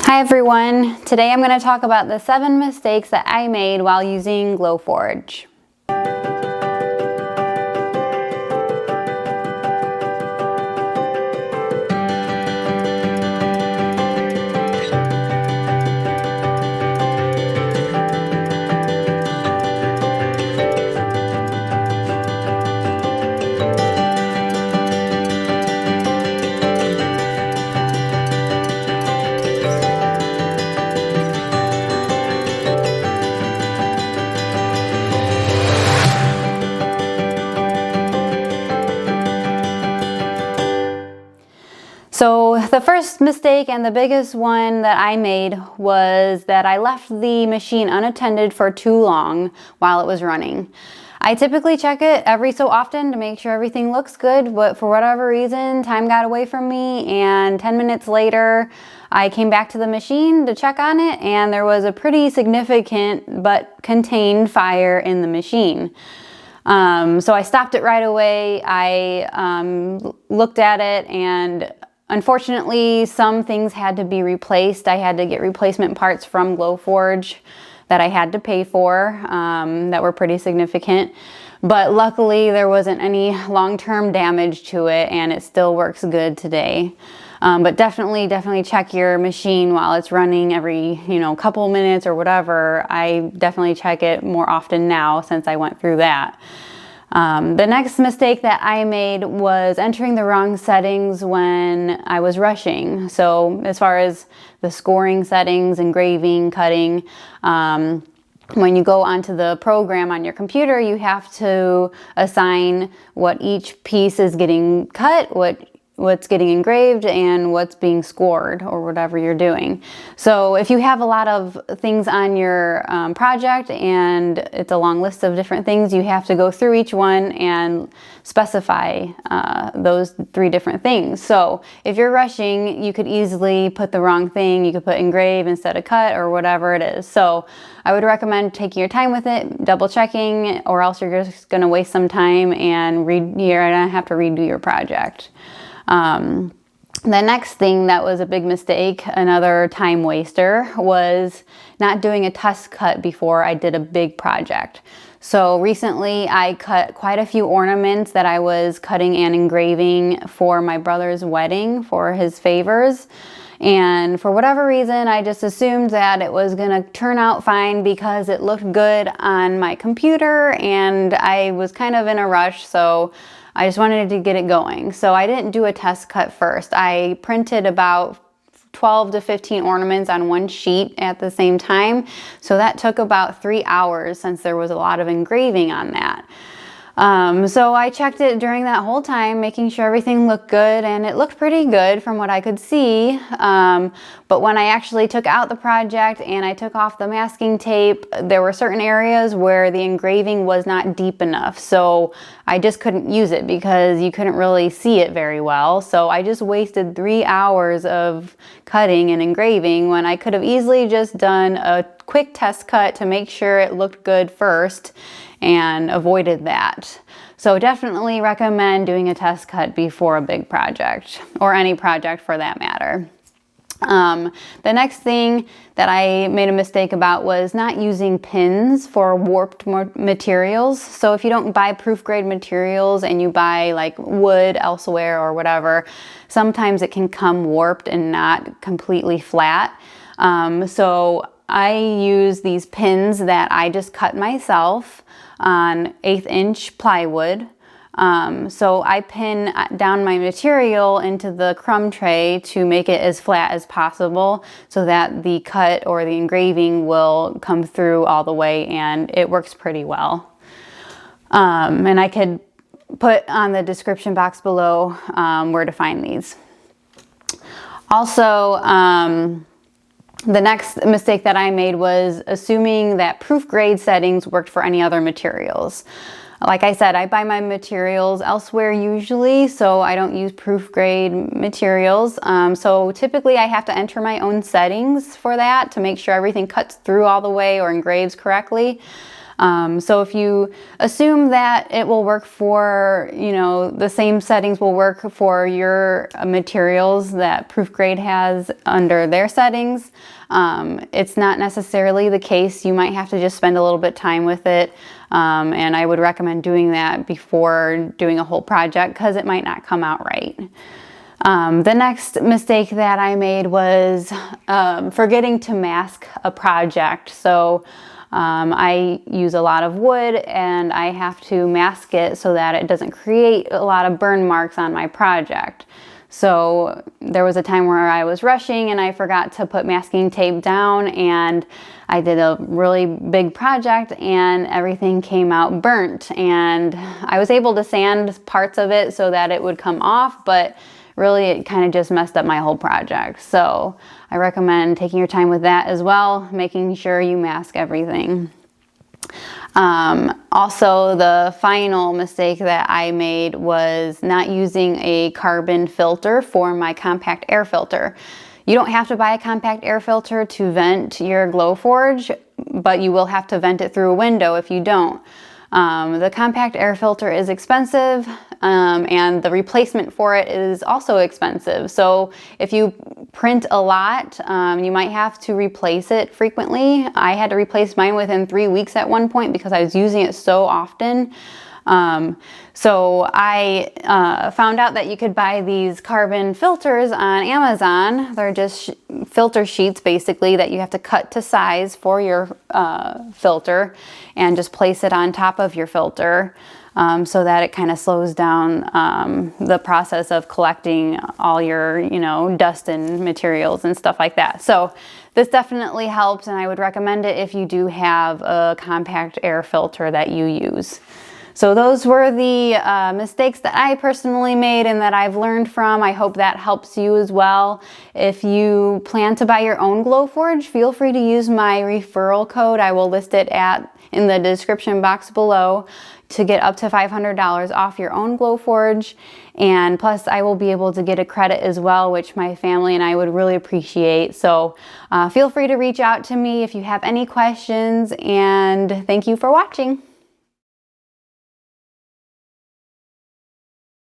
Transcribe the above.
Hi everyone, today I'm going to talk about the 7 mistakes that I made while using Glowforge. So the first mistake and the biggest one that I made was that I left the machine unattended for too long while it was running. I typically check it every so often to make sure everything looks good, but for whatever reason, time got away from me, and 10 minutes later, I came back to the machine to check on it, and there was a pretty significant but contained fire in the machine. So I stopped it right away. I looked at it, and unfortunately, some things had to be replaced. I had to get replacement parts from Glowforge that I had to pay for that were pretty significant. But luckily, there wasn't any long-term damage to it, and it still works good today. But definitely check your machine while it's running every, couple minutes or whatever. I definitely check it more often now since I went through that. The next mistake that I made was entering the wrong settings when I was rushing. So as far as the scoring settings, engraving, cutting, when you go onto the program on your computer, you have to assign what each piece is getting cut, what's getting engraved, and what's being scored, or whatever you're doing. So if you have a lot of things on your project and it's a long list of different things, you have to go through each one and specify those 3 different things. So if you're rushing, you could easily put the wrong thing. You could put engrave instead of cut, or whatever it is. So I would recommend taking your time with it, double checking, or else you're just going to waste some time and you're going to have to redo your project. The next thing that was a big mistake, another time waster, was not doing a test cut before I did a big project. So recently I cut quite a few ornaments that I was cutting and engraving for my brother's wedding for his favors. And for whatever reason, I just assumed that it was going to turn out fine because it looked good on my computer, and I was kind of in a rush, so I just wanted to get it going. So I didn't do a test cut first. I printed about 12 to 15 ornaments on one sheet at the same time. So that took about 3 hours since there was a lot of engraving on that. So I checked it during that whole time, making sure everything looked good, and it looked pretty good from what I could see. But when I actually took out the project and I took off the masking tape, there were certain areas where the engraving was not deep enough. So I just couldn't use it because you couldn't really see it very well. So I just wasted 3 hours of cutting and engraving when I could have easily just done a quick test cut to make sure it looked good first and avoided that. So definitely recommend doing a test cut before a big project, or any project for that matter. The next thing that I made a mistake about was not using pins for warped materials. So if you don't buy proof grade materials and you buy like wood elsewhere or whatever, sometimes it can come warped and not completely flat. So I use these pins that I just cut myself on 1/8 inch plywood. So I pin down my material into the crumb tray to make it as flat as possible so that the cut or the engraving will come through all the way, and it works pretty well. And I could put on the description box below where to find these. Also, the next mistake that I made was assuming that proof grade settings worked for any other materials. Like I said, I buy my materials elsewhere usually, so I don't use proof grade materials. So typically I have to enter my own settings for that to make sure everything cuts through all the way or engraves correctly. So if you assume that it will work for, the same settings will work for your materials that Proofgrade has under their settings, it's not necessarily the case. You might have to just spend a little bit of time with it. And I would recommend doing that before doing a whole project because it might not come out right. The next mistake that I made was forgetting to mask a project. So I use a lot of wood and I have to mask it so that it doesn't create a lot of burn marks on my project. So there was a time where I was rushing and I forgot to put masking tape down, and I did a really big project and everything came out burnt, and I was able to sand parts of it so that it would come off, but really it kind of just messed up my whole project. So I recommend taking your time with that as well, making sure you mask everything. Also, the final mistake that I made was not using a carbon filter for my compact air filter. You don't have to buy a compact air filter to vent your Glowforge, but you will have to vent it through a window if you don't. The compact air filter is expensive, and the replacement for it is also expensive. So if you print a lot, you might have to replace it frequently. I had to replace mine within 3 weeks at one point because I was using it so often. So I found out that you could buy these carbon filters on Amazon. They're just filter sheets basically that you have to cut to size for your filter and just place it on top of your filter so that it kind of slows down the process of collecting all your, dust and materials and stuff like that. So this definitely helps, and I would recommend it if you do have a compact air filter that you use. So those were the mistakes that I personally made and that I've learned from. I hope that helps you as well. If you plan to buy your own Glowforge, feel free to use my referral code. I will list it in the description box below to get up to $500 off your own Glowforge. And plus I will be able to get a credit as well, which my family and I would really appreciate. So feel free to reach out to me if you have any questions, and thank you for watching.